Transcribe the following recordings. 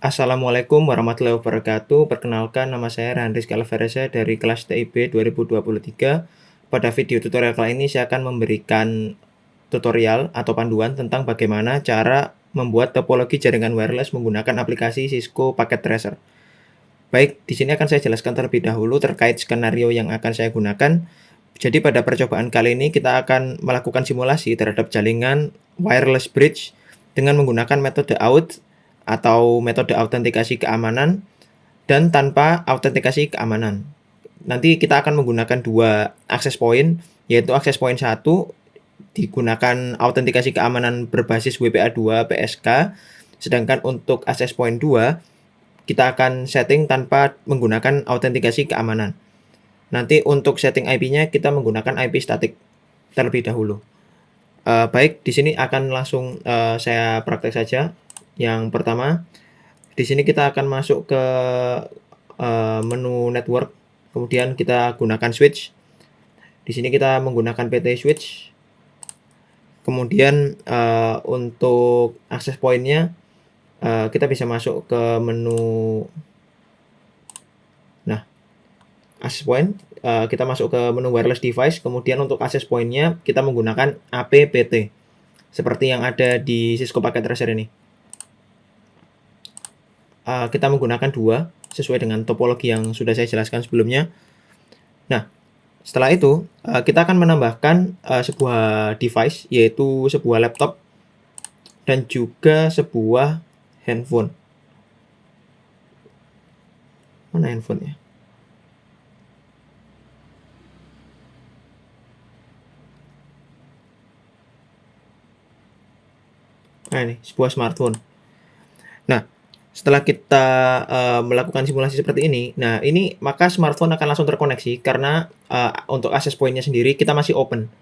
Assalamualaikum warahmatullahi wabarakatuh. Perkenalkan, nama saya Randris Calvareza dari kelas TIB 2023. Pada video tutorial kali ini saya akan memberikan tutorial atau panduan tentang bagaimana cara membuat topologi jaringan wireless menggunakan aplikasi Cisco Packet Tracer. Baik, di sini akan saya jelaskan terlebih dahulu terkait skenario yang akan saya gunakan. Jadi pada percobaan kali ini kita akan melakukan simulasi terhadap jaringan wireless bridge dengan menggunakan metode AUT atau metode autentikasi keamanan dan tanpa autentikasi keamanan. Nanti kita akan menggunakan dua access point, yaitu access point 1 digunakan autentikasi keamanan berbasis WPA2 PSK, sedangkan untuk access point 2 kita akan setting tanpa menggunakan autentikasi keamanan. Nanti untuk setting IP-nya kita menggunakan IP statik terlebih dahulu. Baik, di sini akan langsung saya praktek saja. Yang pertama, di sini kita akan masuk ke menu network, kemudian kita gunakan switch. Di sini kita menggunakan PT switch. Kemudian untuk access point-nya kita bisa masuk ke menu. Nah, access point kita masuk ke menu wireless device. Kemudian untuk access point-nya kita menggunakan APPT seperti yang ada di Cisco Packet Tracer ini. Kita menggunakan dua sesuai dengan topologi yang sudah saya jelaskan sebelumnya. Nah, setelah itu kita akan menambahkan sebuah device, yaitu sebuah laptop dan juga sebuah handphone. Mana handphonenya? Nah, ini sebuah smartphone. Nah, setelah kita melakukan simulasi seperti ini, nah ini maka smartphone akan langsung terkoneksi karena untuk access point-nya sendiri kita masih open.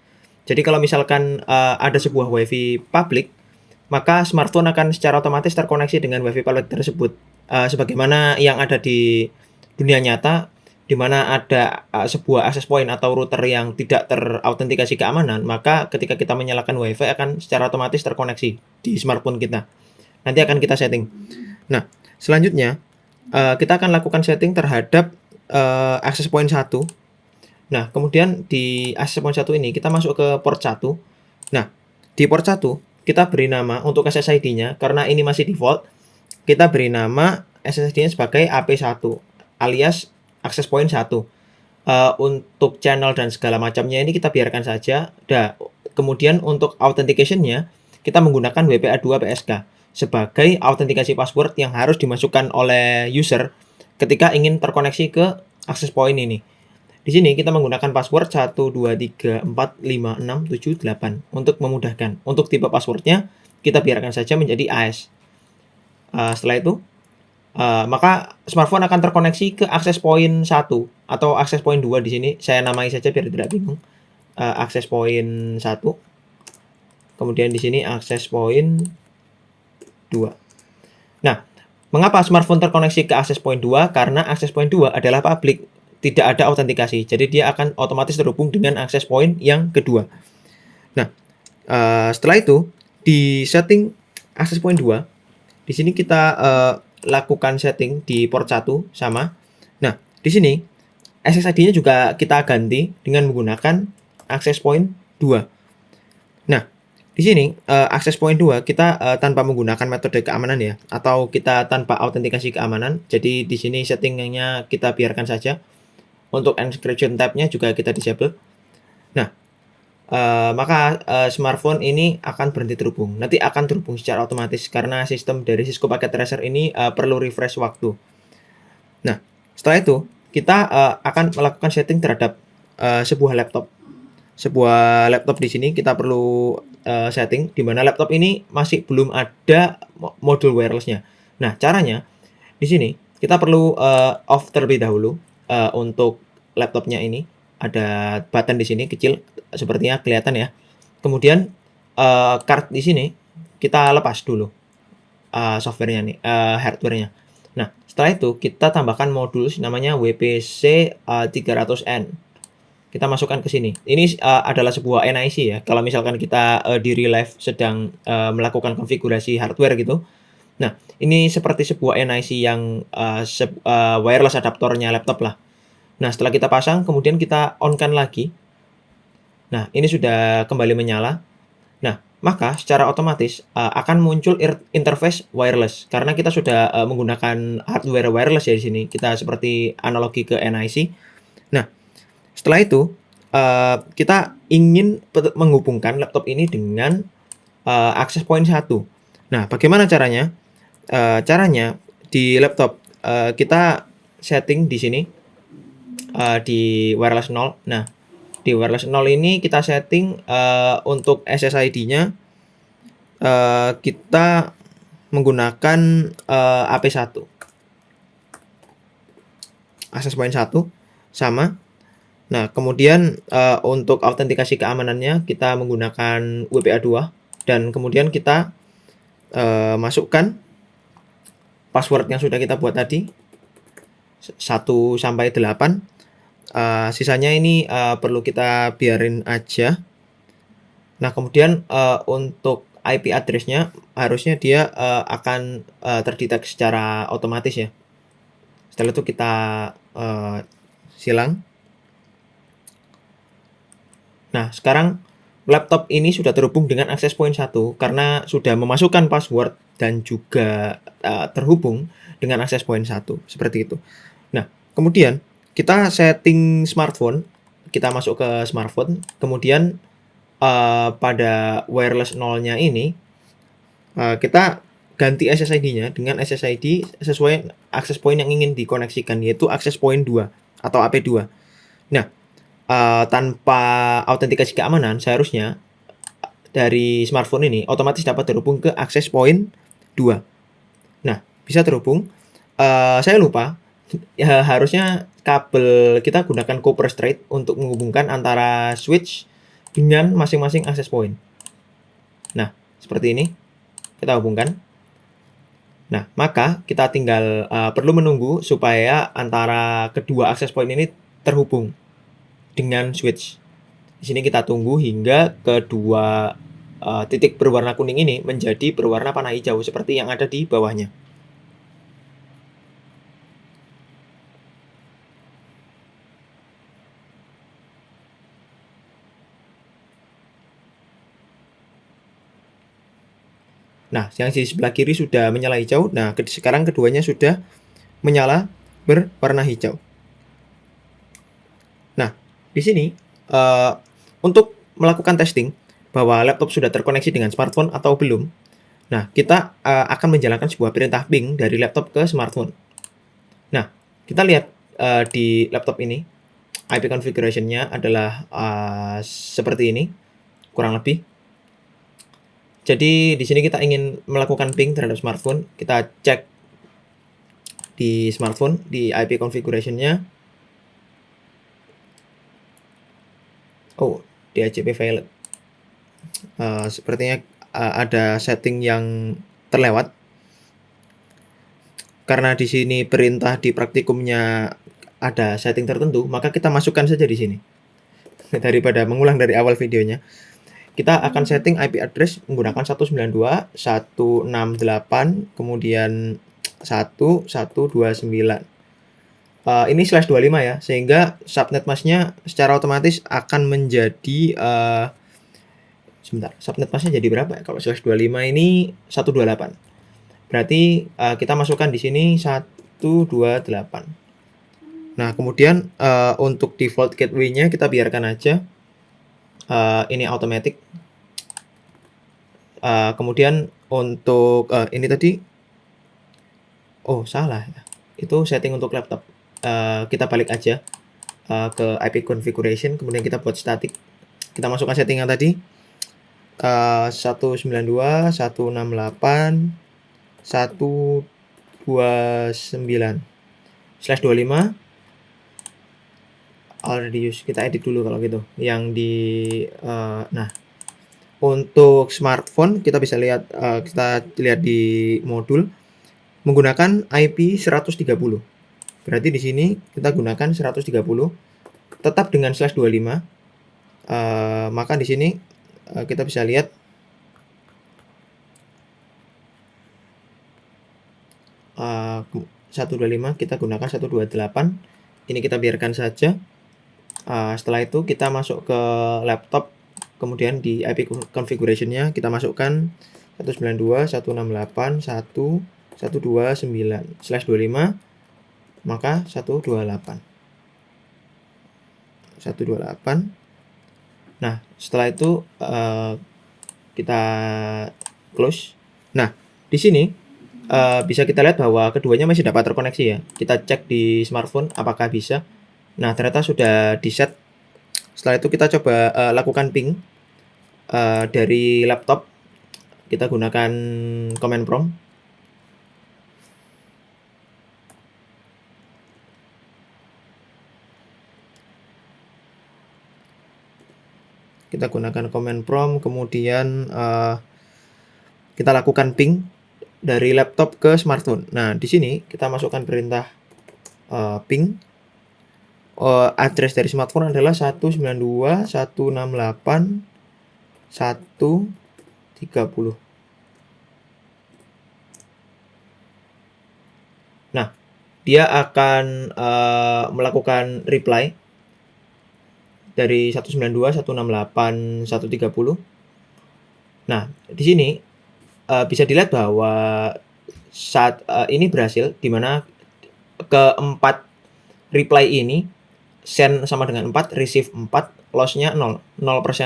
Jadi kalau misalkan ada sebuah WiFi public, maka smartphone akan secara otomatis terkoneksi dengan WiFi public tersebut. Sebagaimana yang ada di dunia nyata, di mana ada sebuah access point atau router yang tidak terautentikasi keamanan, maka ketika kita menyalakan WiFi akan secara otomatis terkoneksi di smartphone kita. Nanti akan kita setting. Nah, selanjutnya kita akan lakukan setting terhadap access point 1. Nah, kemudian di access point 1 ini kita masuk ke port 1. Nah, di port 1 kita beri nama untuk SSID-nya, karena ini masih default, kita beri nama SSID-nya sebagai AP1 alias access point 1. Untuk channel dan segala macamnya ini kita biarkan saja. Kemudian untuk authentication-nya kita menggunakan WPA2 PSK sebagai autentikasi password yang harus dimasukkan oleh user ketika ingin terkoneksi ke access point ini. Di sini kita menggunakan password 123456778 untuk memudahkan. Untuk tipe passwordnya kita biarkan saja menjadi AS. Setelah itu maka smartphone akan terkoneksi ke access point 1 atau access point 2 di sini. Saya namai saja biar tidak bingung. Access point 1. Kemudian di sini access point 2. Nah, mengapa smartphone terkoneksi ke access point 2? Karena access point 2 adalah public, tidak ada autentikasi. Jadi dia akan otomatis terhubung dengan access point yang kedua. Nah, setelah itu di setting access point 2, di sini kita lakukan setting di port 1 sama. Nah, di sini SSID-nya juga kita ganti dengan menggunakan access point 2. Nah, di sini access point 2 kita tanpa menggunakan metode keamanan ya, atau kita tanpa autentikasi keamanan. Jadi di sini settingnya kita biarkan saja. Untuk encryption tab-nya juga kita disable. Nah, maka smartphone ini akan berhenti terhubung. Nanti akan terhubung secara otomatis karena sistem dari Cisco Packet Tracer ini perlu refresh waktu. Nah, setelah itu kita akan melakukan setting terhadap sebuah laptop. Sebuah laptop di sini kita perlu setting, di mana laptop ini masih belum ada modul wirelessnya. Nah, caranya di sini kita perlu off terlebih dahulu. Untuk laptopnya ini ada button di sini kecil, sepertinya kelihatan ya. Kemudian card di sini kita lepas dulu softwarenya nih, hardwarenya. Nah, setelah itu kita tambahkan modul namanya WPC 300N. Kita masukkan ke sini. Ini adalah sebuah NIC ya. Kalau misalkan kita di real life sedang melakukan konfigurasi hardware gitu. Nah, ini seperti sebuah NIC yang, wireless adaptornya laptop lah. Nah, setelah kita pasang kemudian kita on-kan lagi. Nah, ini sudah kembali menyala. Nah, maka secara otomatis, akan muncul interface wireless karena kita sudah, menggunakan hardware wireless ya di sini, kita seperti analogi ke NIC. Nah, setelah itu, kita ingin menghubungkan laptop ini dengan, access point 1. Nah, bagaimana caranya? Caranya di laptop, kita setting di sini, di wireless 0. Nah, di wireless 0 ini kita setting, untuk SSID-nya, kita menggunakan, AP1. Access point 1 sama. Nah, kemudian, untuk autentikasi keamanannya kita menggunakan WPA2 dan kemudian kita, masukkan password yang sudah kita buat tadi 1 sampai 8. Sisanya ini, perlu kita biarin aja. Nah, kemudian, untuk IP address-nya harusnya dia, akan, terdeteksi secara otomatis ya. Setelah itu kita, silang. Nah, sekarang laptop ini sudah terhubung dengan access point 1 karena sudah memasukkan password dan juga, terhubung dengan access point 1, seperti itu. Nah, kemudian kita setting smartphone, kita masuk ke smartphone, kemudian, pada wireless 0-nya ini, kita ganti SSID-nya dengan SSID sesuai access point yang ingin dikoneksikan, yaitu access point 2 atau AP2. Nah, tanpa autentikasi keamanan seharusnya dari smartphone ini otomatis dapat terhubung ke access point 2. Nah, bisa terhubung, saya lupa, ya harusnya kabel kita gunakan copper straight untuk menghubungkan antara switch dengan masing-masing access point. Nah, seperti ini, kita hubungkan. Nah, maka kita tinggal, perlu menunggu supaya antara kedua access point ini terhubung dengan switch. Di sini kita tunggu hingga kedua, titik berwarna kuning ini menjadi berwarna panah hijau seperti yang ada di bawahnya. Nah, yang di sebelah kiri sudah menyala hijau. Nah, sekarang keduanya sudah menyala berwarna hijau. Nah, di sini, untuk melakukan testing bahwa laptop sudah terkoneksi dengan smartphone atau belum, nah kita, akan menjalankan sebuah perintah ping dari laptop ke smartphone. Nah, kita lihat, di laptop ini, IP configuration-nya adalah, seperti ini, kurang lebih. Jadi di sini kita ingin melakukan ping terhadap smartphone, kita cek di smartphone, di IP configuration-nya. Oh, DHCP failed. Sepertinya, ada setting yang terlewat. Karena di sini perintah di praktikumnya ada setting tertentu, maka kita masukkan saja di sini. Daripada mengulang dari awal videonya. Kita akan setting IP address menggunakan 192.168, kemudian 1129. Ini /25 ya, sehingga subnet mask-nya secara otomatis akan menjadi, sebentar, subnet mask-nya jadi berapa ya? Kalau /25 ini 128. Berarti, kita masukkan di sini 128. Nah, kemudian, untuk default gateway-nya kita biarkan aja, ini automatic. Kemudian untuk, ini tadi, oh salah ya, itu setting untuk laptop. Kita balik aja, ke IP configuration, kemudian kita buat static. Kita masukkan setting yang tadi, 192.168.129/25 already use. Kita edit dulu kalau gitu. Yang di, nah, untuk smartphone kita bisa lihat, kita lihat di modul menggunakan IP 130. Berarti di sini kita gunakan 130 tetap dengan /25. Maka di sini, kita bisa lihat 125 kita gunakan 128. Ini kita biarkan saja. Setelah itu kita masuk ke laptop, kemudian di IP configuration-nya kita masukkan 192.168.1.129/25, maka 128. Nah, setelah itu kita close. Nah, di sini bisa kita lihat bahwa keduanya masih dapat terkoneksi ya. Kita cek di smartphone apakah bisa. Nah, ternyata sudah di set. Setelah itu kita coba lakukan ping dari laptop. Kita gunakan command prompt. Kita gunakan command prompt, kemudian kita lakukan ping dari laptop ke smartphone. Nah, di sini kita masukkan perintah ping. Address dari smartphone adalah 192.168.1.30. Nah, dia akan melakukan reply dari 192.168.1.30. Nah, di sini bisa dilihat bahwa saat ini berhasil, di mana keempat reply ini send sama dengan 4, receive 4, loss-nya 0%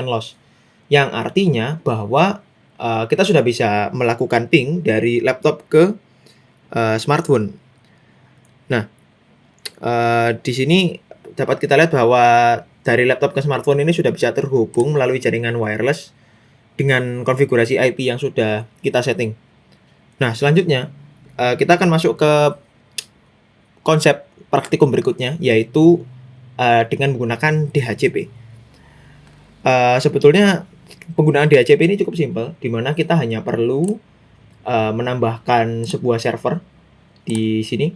loss. Yang artinya bahwa kita sudah bisa melakukan ping dari laptop ke smartphone. Nah, di sini dapat kita lihat bahwa dari laptop ke smartphone ini sudah bisa terhubung melalui jaringan wireless dengan konfigurasi IP yang sudah kita setting. Nah, selanjutnya kita akan masuk ke konsep praktikum berikutnya, yaitu dengan menggunakan DHCP. Sebetulnya penggunaan DHCP ini cukup simpel, di mana kita hanya perlu menambahkan sebuah server di sini.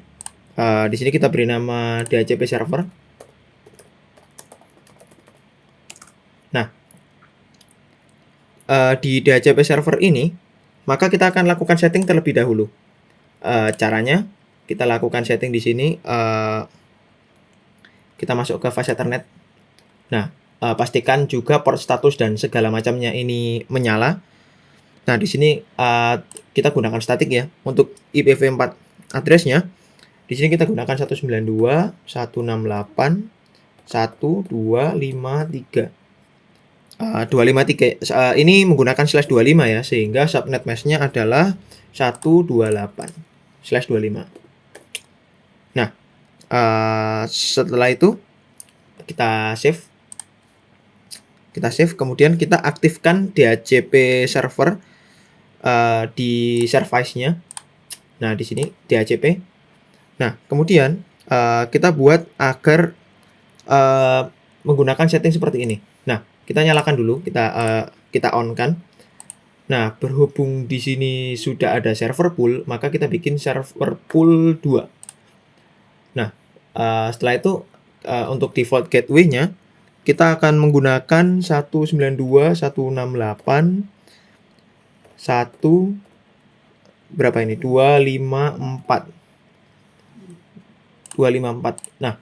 Di sini kita beri nama DHCP server. Nah, di DHCP server ini, maka kita akan lakukan setting terlebih dahulu. Caranya kita lakukan setting di sini. Kita masuk ke fast Ethernet. Nah, pastikan juga port status dan segala macamnya ini menyala. Nah, di sini kita gunakan statik ya. Untuk IPv4 address-nya, di sini kita gunakan 192.168.1.253. 253 ini menggunakan /25 ya, sehingga subnet mesh-nya adalah 128/25. Nah, setelah itu kita save, kemudian kita aktifkan DHCP server di service-nya. Nah, di sini DHCP. Nah, kemudian kita buat agar menggunakan setting seperti ini. Nah, kita nyalakan dulu, kita on kan. Nah, berhubung di sini sudah ada server pool, maka kita bikin server pool 2. Nah, setelah itu untuk default gateway-nya kita akan menggunakan 192.168.1 berapa ini? 254. Nah,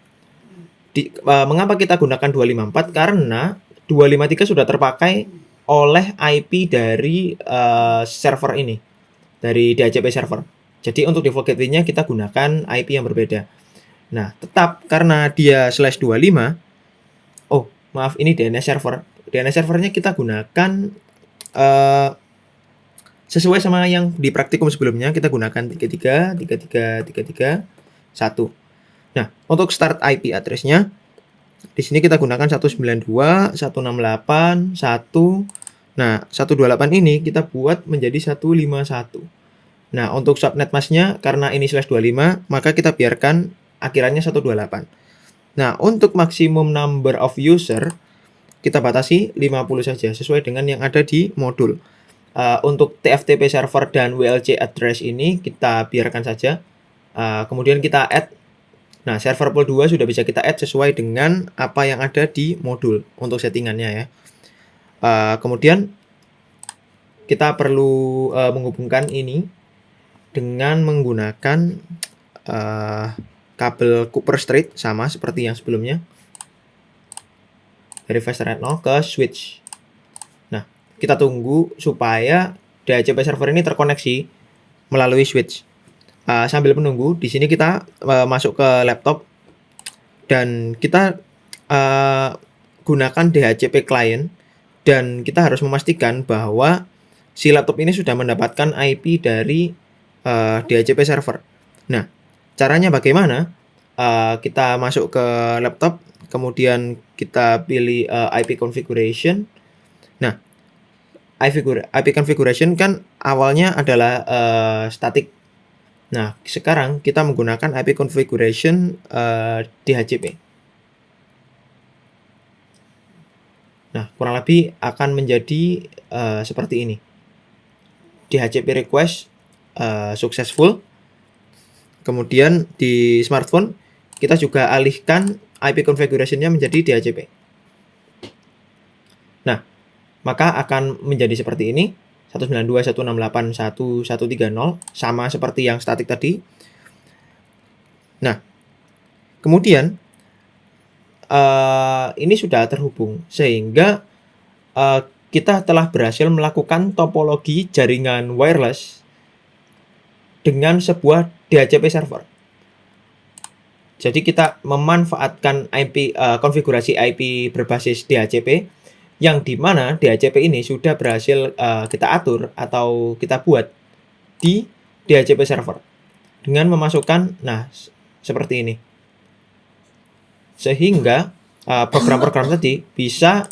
mengapa kita gunakan 254? Karena 253 sudah terpakai oleh IP dari server ini, dari DHCP server. Jadi untuk default gateway-nya kita gunakan IP yang berbeda. Nah, tetap karena dia /25, oh maaf, ini DNS server. DNS servernya kita gunakan sesuai sama yang di praktikum sebelumnya, kita gunakan 33.33.33.1. Nah, untuk start IP address-nya, di sini kita gunakan 192.168.1. Nah, 128 ini kita buat menjadi 151. Nah, untuk subnet mask-nya karena ini /25, maka kita biarkan akhirannya 128. Nah, untuk maksimum number of user kita batasi 50 saja sesuai dengan yang ada di modul. Untuk TFTP server dan WLC address ini kita biarkan saja. Kemudian kita add. Nah, server pool 2 sudah bisa kita add sesuai dengan apa yang ada di modul untuk settingannya ya. Kemudian kita perlu menghubungkan ini dengan menggunakan kabel Cooper Street sama seperti yang sebelumnya. Dari fast ethernet 0 ke switch. Nah, kita tunggu supaya DHCP server ini terkoneksi melalui switch. Sambil menunggu, di sini kita masuk ke laptop dan kita gunakan DHCP client, dan kita harus memastikan bahwa si laptop ini sudah mendapatkan IP dari DHCP server. Nah, caranya bagaimana? Kita masuk ke laptop, kemudian kita pilih IP configuration. Nah, IP configuration kan awalnya adalah static. Nah, sekarang kita menggunakan IP configuration DHCP. Nah, kurang lebih akan menjadi seperti ini. DHCP request successful. Kemudian di smartphone kita juga alihkan IP configuration-nya menjadi DHCP. Nah, maka akan menjadi seperti ini. 192.168.1.130 sama seperti yang statik tadi. Nah, kemudian ini sudah terhubung sehingga kita telah berhasil melakukan topologi jaringan wireless dengan sebuah DHCP server. Jadi kita memanfaatkan konfigurasi IP berbasis DHCP, yang dimana DHCP ini sudah berhasil kita atur atau kita buat di DHCP server dengan memasukkan, nah seperti ini, sehingga program-program tadi bisa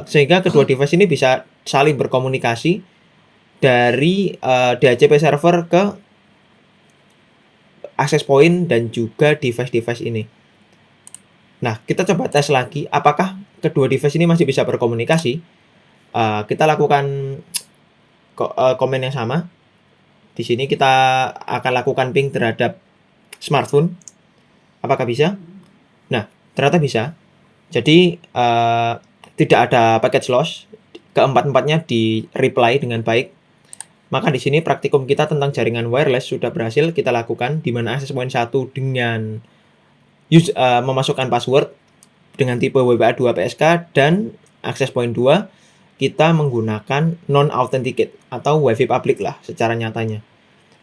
sehingga kedua device ini bisa saling berkomunikasi dari DHCP server ke access point dan juga device-device ini. Nah, kita coba tes lagi apakah kedua device ini masih bisa berkomunikasi. Kita lakukan komen yang sama. Di sini kita akan lakukan ping terhadap smartphone. Apakah bisa? Nah, ternyata bisa. Jadi tidak ada package loss. Keempat-empatnya di reply dengan baik. Maka di sini praktikum kita tentang jaringan wireless sudah berhasil kita lakukan, di mana access point 1 dengan memasukkan password dengan tipe WPA2 PSK, dan access point 2 kita menggunakan non-authenticate atau WiFi public lah secara nyatanya,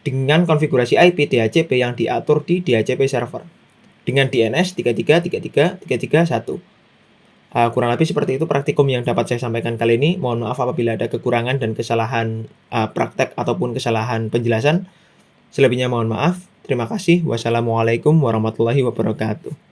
dengan konfigurasi IP DHCP yang diatur di DHCP server dengan DNS 33.33.33.1. Kurang lebih seperti itu praktikum yang dapat saya sampaikan kali ini. Mohon maaf apabila ada kekurangan dan kesalahan praktek ataupun kesalahan penjelasan. Selebihnya mohon maaf. Terima kasih. Wassalamualaikum warahmatullahi wabarakatuh.